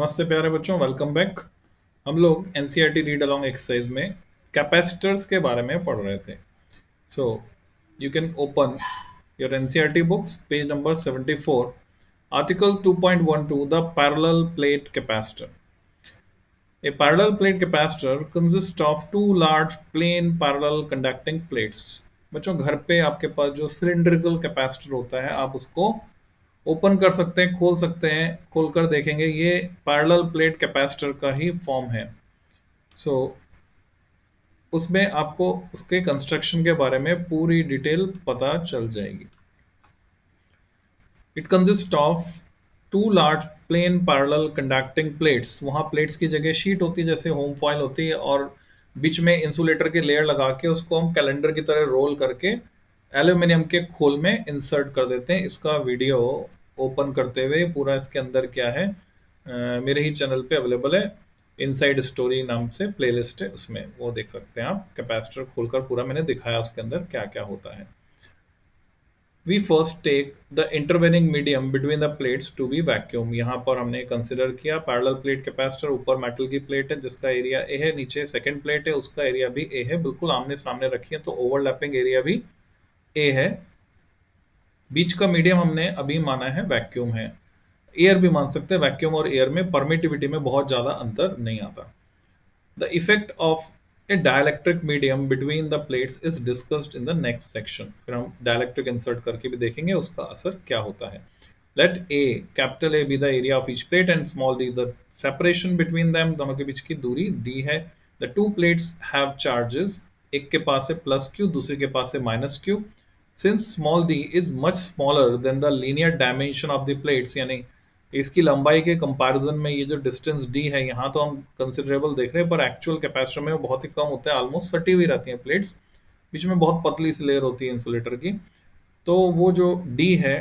नमस्ते प्यारे बच्चों, वेलकम बैक। हम लोग एनसीईआरटी रीड अलोंग एक्सरसाइज में कैपेसिटर्स के बारे में पढ़ रहे थे। So you can open your NCERT books, page number 74, article 2.12, the parallel plate capacitor. A parallel plate capacitor consists of two large plain parallel conducting plates। बच्चों, घर पे आपके पास जो सिलिंड्रिकल कैपेसिटर होता है, आप उसको ओपन कर सकते हैं, खोल सकते हैं। खोलकर देखेंगे, ये पैरेलल प्लेट कैपेसिटर का ही फॉर्म है। सो उसमें आपको उसके कंस्ट्रक्शन के बारे में पूरी डिटेल पता चल जाएगी। It consist of two large plane parallel conducting plates. वहाँ प्लेट्स की जगह शीट होती है, जैसे होम फॉइल होती है, और बीच में इंसुलेटर की लेयर लगा के उसको हम कैलेंडर की तरह रोल करके एल्यूमिनियम के खोल में इंसर्ट कर देते हैं। इसका वीडियो ओपन करते हुए पूरा इसके अंदर क्या है मेरे ही चैनल पे अवेलेबल है। इनसाइड स्टोरी नाम से प्लेलिस्ट है, उसमें वो देख सकते हैं आप। कैपेसिटर खोलकर पूरा मैंने दिखाया उसके अंदर क्या क्या होता है। We first take the intervening medium between the plates to be vacuum। यहाँ पर हमने कंसिडर किया पैरेलल प्लेट कैपेसिटर, ऊपर मेटल की प्लेट है जिसका एरिया ए है, नीचे सेकंड प्लेट है उसका एरिया भी ए है, बिल्कुल आमने सामने रखी है तो ओवरलैपिंग एरिया भी ए है। बीच का मीडियम हमने अभी माना है वैक्यूम है। एयर भी मान सकते हैं, वैक्यूम और एयर में परमिटिविटी में बहुत ज़्यादा अंतर नहीं आता। The effect of a dielectric medium between the plates is discussed in the next section। फिर हम dielectric insert करके भी देखेंगे उसका असर क्या होता है। Let A, capital A, be the area of each plate and small d the separation between them। दोनों के बीच की दूरी d है। The two plates have charges। एक के पास है प्लस q, दूसरे के पास है minus q। Since small d is much smaller than the linear dimension of the plates, यानी इसकी लंबाई के कंपैरिजन में ये जो डिस्टेंस d है, यहाँ तो हम कंसिडरेबल देख रहे हैं, पर एक्चुअल कैपेसिटर में वो बहुत ही कम होता है, ऑलमोस्ट सटी हुई रहती हैं प्लेट्स, बीच में बहुत पतली सी लेयर होती है इंसुलेटर की, तो वो जो d है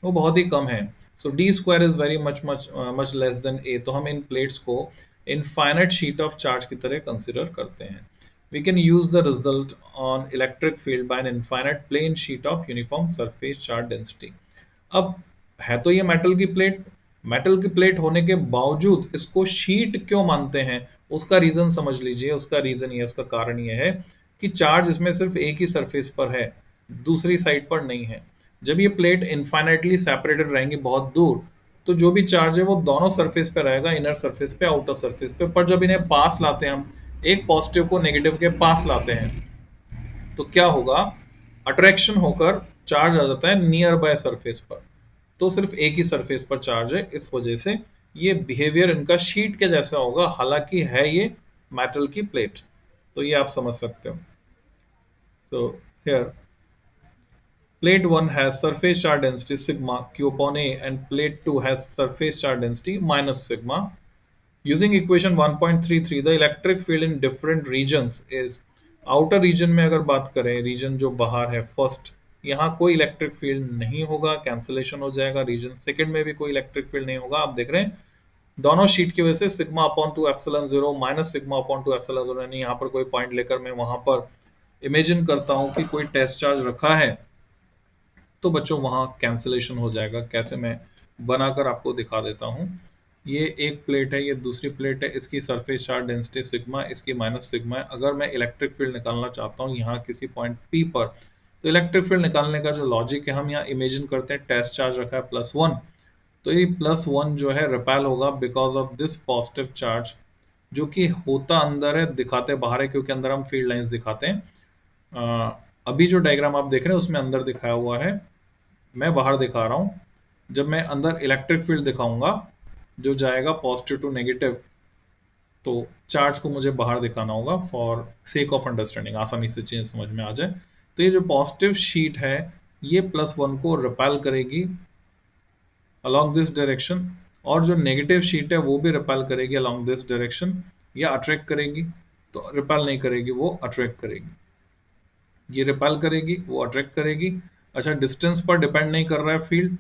वो बहुत ही कम है। So d square is very much much much less than a, तो हम इन प्लेट्स को इनफाइनाइट शीट ऑफ चार्ज की तरह कंसिडर करते हैं। We can use the result on electric field by an infinite plane sheet of uniform surface charge density. अब है तो ये मेटल की प्लेट, मेटल की प्लेट होने के बावजूद इसको शीट क्यों मानते हैं, उसका रीजन समझ लीजिए। उसका रीजन ये, उसका कारण ये है कि चार्ज इसमें सिर्फ एक ही सरफेस पर है, दूसरी साइड पर नहीं है। जब ये प्लेट इनफाइनाइटली सेपरेटेड रहेंगी बहुत दूर, तो जो भी चार्ज है वो दोनों सरफेस पे रहेगा, इनर सरफेस पे, आउटर सरफेस पे। पर जब इन्हें पास लाते हैं हम, एक पॉजिटिव को नेगेटिव के पास लाते हैं, तो क्या होगा, अट्रैक्शन होकर चार्ज आ जाता है नियर बाय सरफेस पर, तो सिर्फ एक ही सरफेस पर चार्ज है। इस वजह से ये बिहेवियर इनका शीट के जैसा होगा, हालांकि है ये मेटल की प्लेट। तो ये आप समझ सकते हो। तो here plate 1 has surface charge density sigma q upon a and plate 2 has surface charge density minus sigma। Using equation 1.33, the electric field in different regions is, outer region में अगर बात करें, रीजन जो बाहर है फर्स्ट, यहाँ कोई electric field नहीं होगा, कैंसिलेशन हो जाएगा। रीजन सेकंड में भी कोई इलेक्ट्रिक फील्ड नहीं होगा। आप देख रहे हैं दोनों शीट की वजह से sigma upon 2 epsilon 0 minus sigma upon 2 epsilon 0, यानी यहाँ पर कोई पॉइंट लेकर मैं वहां पर इमेजिन करता हूँ कि कोई टेस्ट चार्ज रखा है, तो बच्चों वहाँ कैंसिलेशन हो जाएगा। कैसे, मैं बनाकर आपको दिखा देता हूँ। ये एक प्लेट है, ये दूसरी प्लेट है, इसकी सरफेस चार्ज डेंसिटी सिग्मा, इसकी माइनस सिग्मा है। अगर मैं इलेक्ट्रिक फील्ड निकालना चाहता हूँ यहाँ किसी पॉइंट P पर, तो इलेक्ट्रिक फील्ड निकालने का जो लॉजिक है, हम यहाँ इमेजिन करते हैं टेस्ट चार्ज रखा है +1, तो ये +1 जो है रिपेल होगा because of this positive charge, जो कि होता अंदर है, दिखाते बाहर है, क्योंकि अंदर हम फील्ड लाइंस दिखाते हैं। अभी जो डायग्राम आप देख रहे हैं उसमें अंदर दिखाया हुआ है, मैं बाहर दिखा रहा हूँ। जब मैं अंदर इलेक्ट्रिक फील्ड दिखाऊंगा जो जाएगा पॉजिटिव टू नेगेटिव, तो चार्ज को मुझे बाहर दिखाना होगा फॉर सेक ऑफ अंडरस्टैंडिंग, आसानी से चीज समझ में आ जाए। तो ये जो पॉजिटिव शीट है ये +1 को रिपेल करेगी अलॉन्ग दिस डायरेक्शन, और जो नेगेटिव शीट है वो भी रिपेल करेगी अलॉन्ग दिस डायरेक्शन, या अट्रैक्ट करेगी, तो रिपेल नहीं करेगी, वो अट्रैक्ट करेगी। ये रिपेल करेगी, वो अट्रैक्ट करेगी। अच्छा, डिस्टेंस पर डिपेंड नहीं कर रहा है फील्ड,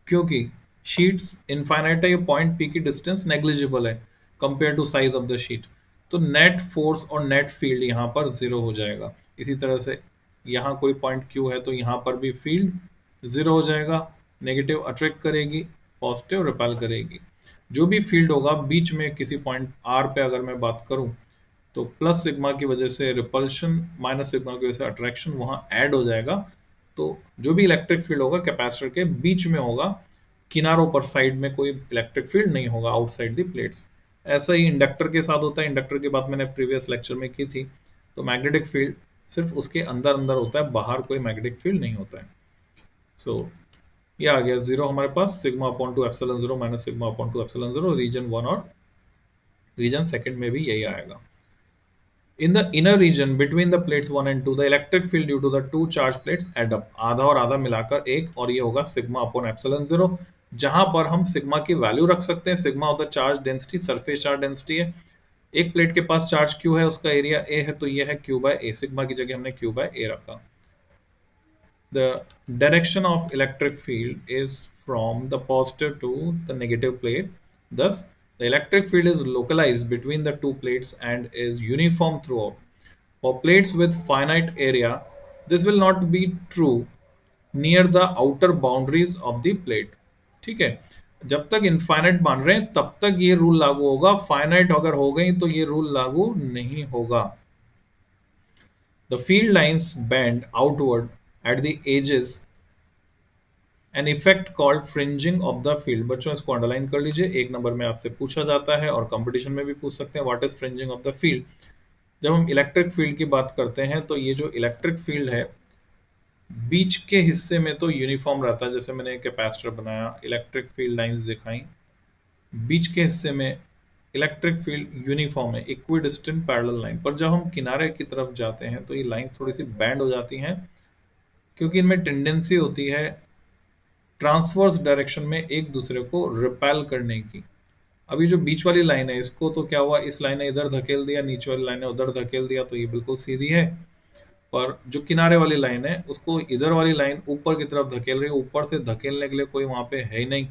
क्योंकि शीट्स इनफाइनाइट है, ये पॉइंट पी की डिस्टेंस नेग्लिजिबल है compare to size of the sheet, तो नेट फोर्स और नेट फील्ड यहाँ पर 0 हो जाएगा। इसी तरह से यहाँ कोई पॉइंट क्यू है, तो यहाँ पर भी फील्ड 0 हो जाएगा। नेगेटिव अट्रैक्ट करेगी, पॉजिटिव रिपेल करेगी। जो भी फील्ड होगा बीच में किसी पॉइंट आर पे अगर मैं बात करूं, तो प्लस सिग्मा की वजह से रिपल्शन, माइनस सिग्मा की वजह से अट्रैक्शन वहां ऐड हो जाएगा। तो जो भी इलेक्ट्रिक फील्ड होगा कैपेसिटर के बीच में होगा, किनारों पर साइड में कोई इलेक्ट्रिक फील्ड नहीं होगा आउटसाइड द प्लेट्स। ऐसा ही इंडक्टर के साथ होता है। इंडक्टर की बात मैंने प्रीवियस लेक्चर में की थी। तो मैग्नेटिक फील्ड सिर्फ उसके अंदर अंदर होता है, बाहर कोई मैग्नेटिक फील्ड नहीं होता है। सो ये आ गया जीरो हमारे पास, sigma upon two epsilon zero minus sigma upon two epsilon zero, region one और रीजन सेकंड में भी यही आएगा। In the inner region between the plates 1 and 2, the electric field due to the two charge plates add up. आधा और आधा मिलाकर एक, और ये होगा सिग्मा अपॉन एप्सिलॉन जीरो, जहां पर हम सिग्मा की वैल्यू रख सकते हैं। Sigma of the charge density, surface charge density है। एक प्लेट के पास चार्ज क्यू है, उसका एरिया ए है, तो ये है क्यू बाय ए। सिग्मा की जगह हमने क्यू बाय ए रखा। The direction of electric field is from the positive to the negative plate. Thus, the electric field is localized between the two plates and is uniform throughout. For plates with finite area, this will not be true near the outer boundaries of the plate. ठीक है, जब तक infinite मान रहे हैं तब तक ये रूल लागू होगा। फाइनाइट अगर हो गई तो ये रूल लागू नहीं होगा। The field lines bend outward at the edges, an effect called fringing of the field. बच्चों इसको अंडरलाइन कर लीजिए, एक नंबर में आपसे पूछा जाता है और कंपटीशन में भी पूछ सकते हैं, what is fringing of the field. जब हम इलेक्ट्रिक फील्ड की बात करते हैं तो ये जो इलेक्ट्रिक फील्ड है बीच के हिस्से में तो यूनिफॉर्म रहता है। जैसे मैंने कैपेसिटर बनाया, इलेक्ट्रिक फील्ड लाइंस दिखाई, बीच के हिस्से में इलेक्ट्रिक फील्ड यूनिफॉर्म है, इक्विडिस्टेंट पैरेलल लाइन। पर जब हम किनारे की तरफ जाते हैं तो ये लाइंस थोड़ी सी बैंड हो जाती हैं, क्योंकि इनमें टेंडेंसी होती है ट्रांसवर्स डायरेक्शन में एक दूसरे को रिपेल करने की। अभी जो बीच वाली लाइन है इसको तो क्या हुआ, इस लाइन ने इधर धकेल दिया, नीचे वाली लाइन ने उधर धकेल दिया, तो ये बिल्कुल सीधी है। पर जो किनारे वाली लाइन है उसको इधर वाली लाइन ऊपर की तरफ धकेल रही है, ऊपर से धकेलने के लिए कोई वहां पे है ही नहीं,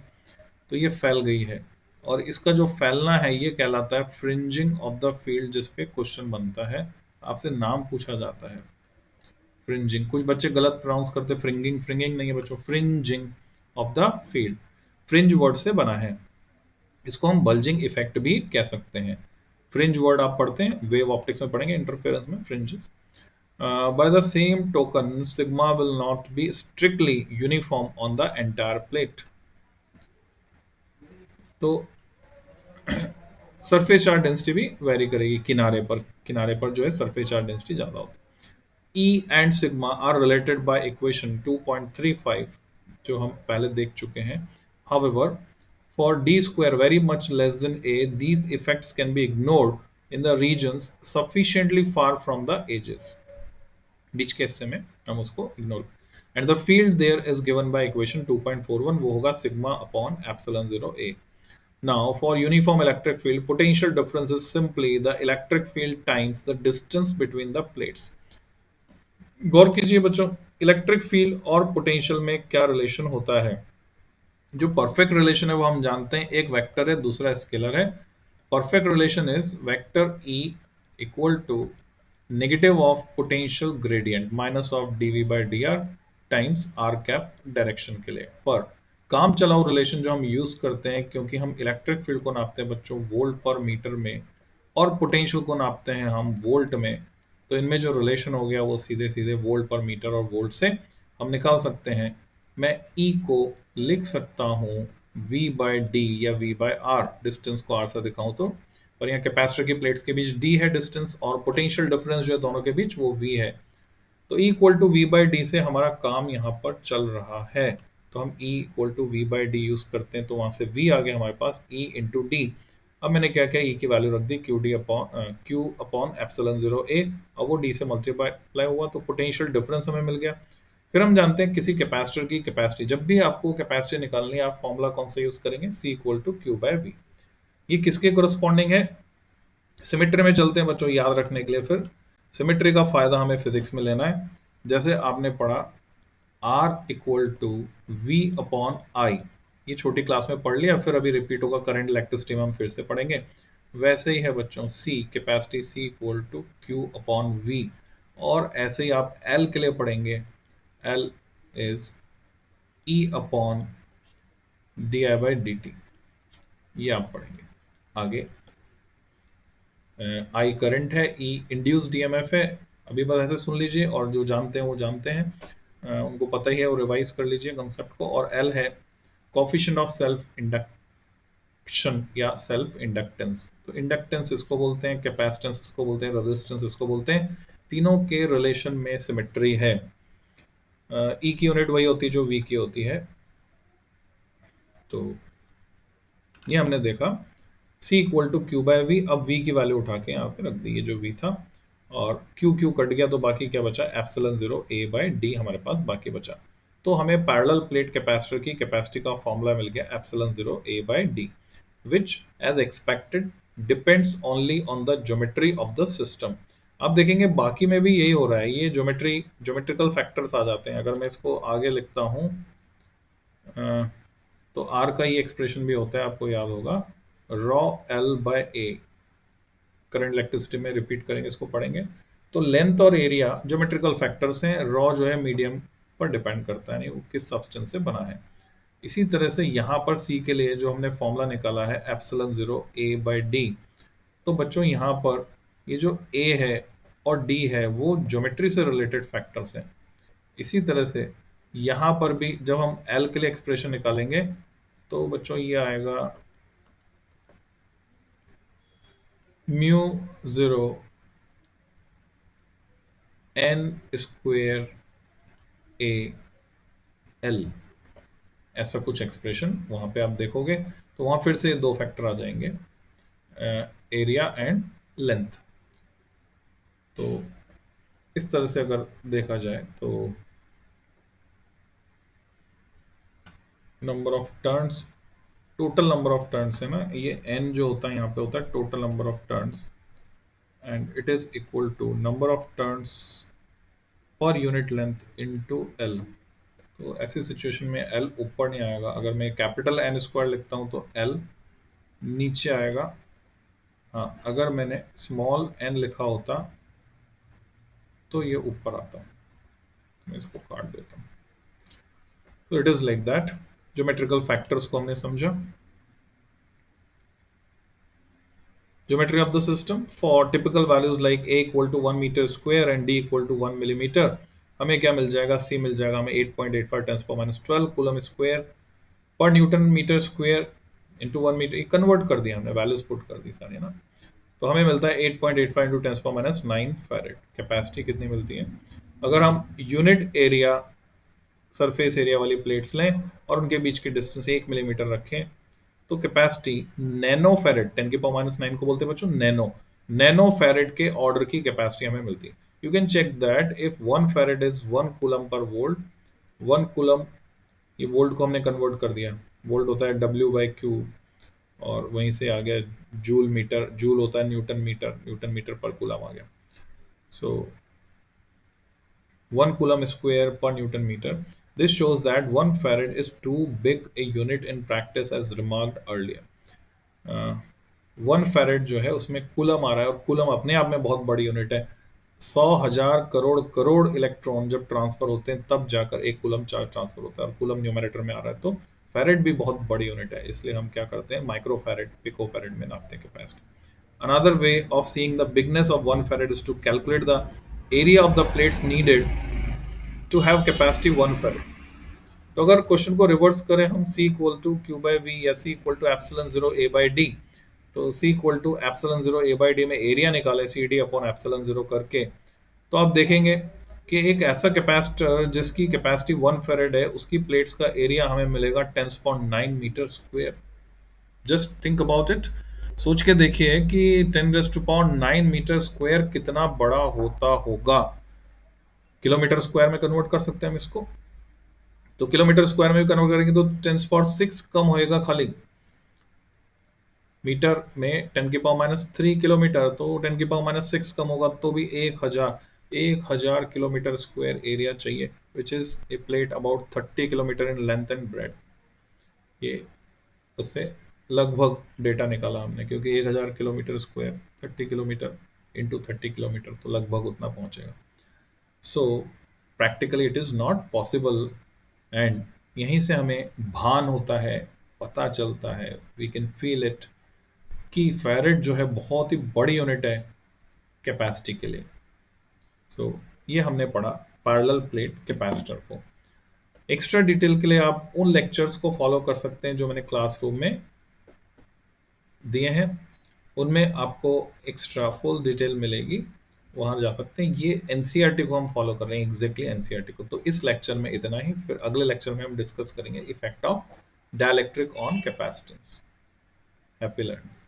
तो ये फैल गई है। और इसका जो फैलना है ये कहलाता है फ्रिंजिंग ऑफ द फील्ड, जिसपे क्वेश्चन बनता है, आपसे नाम पूछा जाता है फ्रिंजिंग। कुछ बच्चे गलत प्रोनाउंस करते, फ्रिंगिंग, फ्रिंगिंग नहीं है बच्चों, fringing of the field. Fringe word से बना है, इसको हम बल्जिंग इफेक्ट भी कह सकते हैं। फ्रिंज वर्ड आप पढ़ते हैं, वेव ऑप्टिक्स में पढ़ेंगे, इंटरफेरेंस में fringes. By the same token sigma will not be strictly uniform on the entire plate. तो सरफेस चार्ज डेंसिटी भी वेरी करेगी किनारे पर, किनारे पर जो है सरफेस चार्ज डेंसिटी ज्यादा होती है। E and sigma are related by equation 2.35, जो हम पहले देख चुके हैं। However, for d square very much less than a, these effects can be ignored in the regions sufficiently far from the edges. बीच के हिस्से में हम उसको ignore, and the field there is given by equation 2.41, वो होगा sigma upon epsilon 0 a. Now, for uniform electric field, potential difference is simply the electric field times the distance between the plates. गौर कीजिए बच्चों, electric field और potential में क्या relation होता है। जो परफेक्ट रिलेशन है वो हम जानते हैं, एक वेक्टर है दूसरा स्केलर है। Perfect relation is vector E equal to negative of potential gradient minus of dv by d r times r cap direction के लिए। पर काम चलाओ रिलेशन जो हम यूज करते हैं, क्योंकि हम इलेक्ट्रिक फील्ड को नापते हैं बच्चों वोल्ट पर मीटर में और पोटेंशियल को नापते हैं हम वोल्ट में, तो इनमें जो रिलेशन हो गया वो सीधे सीधे वोल्ट पर मीटर और वोल्ट से हम निकाल सकते हैं। मैं E को लिख सकता हूँ V बाय डी या V बाय आर, डिस्टेंस को R से दिखाऊं तो, और यहाँ कैपेसिटर की प्लेट्स के बीच D है डिस्टेंस, और पोटेंशियल डिफरेंस जो है दोनों के बीच वो V है। तो E equal to V by d से हमारा काम यहाँ पर चल रहा है, तो हम E equal to V by d use करते हैं, तो वहां से V आ गया हमारे पास E इंटू डी। अब मैंने क्या किया, E की वैल्यू रख दी Q अपॉन एप्सिलॉन 0 A, और वो D से मल्टीप्लाई हुआ, तो पोटेंशियल डिफरेंस हमें मिल गया। फिर हम जानते हैं किसी कैपेसिटर की कैपेसिटी, जब भी आपको कैपेसिटी निकालनी है आप फॉर्मूला कौन सा यूज करेंगे, C equal to q by v. ये किसके कोरस्पॉन्डिंग है, सिमेट्री में चलते हैं बच्चों याद रखने के लिए। फिर सिमेट्री का फायदा हमें फिजिक्स में लेना है। जैसे आपने पढ़ा R equal to v upon I, ये छोटी क्लास में पढ़ लिया, फिर अभी रिपीट होगा करंट इलेक्ट्रिसिटी में हम फिर से पढ़ेंगे। वैसे ही है बच्चों C capacity, C equal to q upon v, और ऐसे ही आप L के लिए पढ़ेंगे, L is E upon di by dt। ये आप पढ़ेंगे आगे। आई करंट है, ई इंड्यूस्ड ईएमएफ है। अभी बस ऐसे सुन लीजिए, और जो जानते हैं वो जानते हैं, उनको पता ही है, वो रिवाइज कर लीजिए कंसेप्ट को। और एल है कोफिशिएंट ऑफ सेल्फ इंडक्शन या सेल्फ इंडक्टेंस। तो इंडक्टेंस इसको बोलते हैं, कैपेसिटेंस इसको बोलते हैं, रेजिस्टेंस इसको बोलते हैं। तीनों के रिलेशन में सिमेट्री है। ई की यूनिट वही होती है जो वी की होती है। तो ये हमने देखा C equal to q by v. अब V की वैल्यू उठा के यहाँ पे रख दी, ये जो V था, और Q Q कट गया तो बाकी क्या बचा, epsilon zero A by D हमारे पास बाकी बचा। तो हमें पैरेलल प्लेट कैपेसिटर की कैपेसिटी का फॉर्मूला मिल गया, epsilon zero A by D, which as expected depends only on the geometry of the system. आप देखेंगे बाकी में भी यही हो रहा है, ये ज्योमेट्रिकल फैक्टर्स आ जाते हैं। अगर मैं इसको आगे लिखता हूँ, तो R का ये एक्सप्रेशन भी होता है, आपको याद होगा, रॉ L बाय ए। करंट इलेक्ट्रिसिटी में रिपीट करेंगे, इसको पढ़ेंगे। तो लेंथ और एरिया ज्योमेट्रिकल फैक्टर्स हैं। रॉ जो है मीडियम पर डिपेंड करता है, नहीं वो किस सब्सटेंस से बना है। इसी तरह से यहाँ पर सी के लिए जो हमने फॉर्मूला निकाला है, एप्सिलॉन जीरो ए बाय डी। तो बच्चों यहाँ पर ये जो ए है और डी है वो ज्योमेट्री से रिलेटेड फैक्टर्स हैं। इसी तरह से यहाँ पर भी जब हम एल के लिए एक्सप्रेशन निकालेंगे तो बच्चों ये आएगा mu zero n square A L, ऐसा कुछ एक्सप्रेशन वहां पे आप देखोगे। तो वहां फिर से दो फैक्टर आ जाएंगे, एरिया एंड लेंथ। तो इस तरह से अगर देखा जाए तो number of turns, total number of turns है ना, ये एन जो होता है यहाँ पे होता है total number of turns, and it is equal to number of turns पर यूनिट लेंथ इनटू एल। तो ऐसी सिचुएशन में एल ऊपर नहीं आएगा। अगर मैं कैपिटल एन स्क्वायर लिखता हूं तो एल नीचे आएगा। हाँ, अगर मैंने स्मॉल एन लिखा होता तो ये ऊपर आता। मैं इसको काट देता हूँ। तो it is like that. Geometrical factors को हमने समझा। Geometry of the system for typical values like a equal to 1 meter square and d equal to 1 millimeter, हमें क्या मिल जाएगा, c मिल जाएगा हमें 8.85 10 पर minus 12 coulomb square per newton metre square into 1 metre. Convert कर दिया हमने, वैल्यूज पुट कर दी सारी ना। तो हमें मिलता है 8.85 इंटू 10 पर माइनस 9 फैरेड। कैपेसिटी कितनी मिलती है, अगर हम यूनिट एरिया सरफेस एरिया वाली प्लेट्स लें और उनके बीच की डिस्टेंस 1 मिलीमीटर रखें, तो कैपेसिटी नैनो फेरेड, 10 की पावर माइनस 9 को बोलते हैं बच्चों नैनो फेरेड के ऑर्डर की कैपेसिटी हमें मिलती है। You can check that if 1 farad is 1 coulomb per volt. 1 coulomb, ये वोल्ट को हमने कन्वर्ट कर दिया, वोल्ट होता है W बाई क्यू, और वहीं से आ गया जूल मीटर, जूल होता है न्यूटन मीटर, न्यूटन मीटर पर कूलम आ गया। सो 1 coulomb square per Newton meter. This shows that 1 farad is too big a unit in practice as remarked earlier. 1 farad जो है उसमें कूलम आ रहा है, और कूलम अपने आप में बहुत बड़ी यूनिट है। 100,000 करोड़ करोड़ इलेक्ट्रॉन जब ट्रांसफर होते हैं तब जाकर 1 कूलम चार्ज ट्रांसफर होता है, और कूलम न्यूमरेटर में आ रहा है। तो फैरेड भी बहुत बड़ी यूनिट है, इसलिए हम क्या करते हैं, माइक्रो फैरेड पिको फैरेड में नापते हैं capacity. Another way of seeing the bigness of 1 farad is to calculate the area of the plates needed to have capacity 1 farad. तो अगर क्वेश्चन को रिवर्स करें हम, C equal to Q by V या C equal to epsilon zero A by D, तो C equal to epsilon zero A by D में area निकाले C D upon epsilon zero करके, तो आप देखेंगे कि एक ऐसा कैपेसिटर जिसकी कैपेसिटी 1 फेरेड है उसकी प्लेट्स का एरिया हमें मिलेगा 10.9 metre square. Just think about it, सोच के देखिए कि 10⁹ मीटर स्क्वायर कितना बड़ा होता होगा। किलोमीटर स्क्वायर में कन्वर्ट कर सकते हैं हम इसको, तो किलोमीटर स्क्वायर में भी कन्वर्ट करेंगे तो 10⁶ कम होएगा खाली। मीटर में 10 की पावर माइनस 3 किलोमीटर, तो 10 की पावर माइनस 6 कम होगा, तो भी 1000 किलोमीटर स्क्वायर एरिया चाहिए, which is a plate about 30 kilometre in length and bread. ये उससे लगभग डेटा निकाला हमने, क्योंकि 1000 kilometre square 30 kilometre into 30 kilometre, तो लगभग उतना पहुंचेगा। So practically it is not possible, and यहीं से हमें भान होता है पता चलता है, वी कैन फील इट, कि फैरेड जो है बहुत ही बड़ी यूनिट है कैपेसिटी के लिए। सो ये हमने पढ़ा पैरेलल प्लेट कैपेसिटर को। एक्स्ट्रा डिटेल के लिए आप उन लेक्चर्स को फॉलो कर सकते हैं जो मैंने क्लासरूम में दिए हैं, उनमें आपको एक्स्ट्रा फुल डिटेल मिलेगी, वहां जा सकते हैं। ये एनसीईआरटी को हम फॉलो कर रहे हैं, एग्जैक्टली एनसीईआरटी को। तो इस लेक्चर में इतना ही, फिर अगले लेक्चर में हम डिस्कस करेंगे effect of dielectric on capacitance. Happy learning.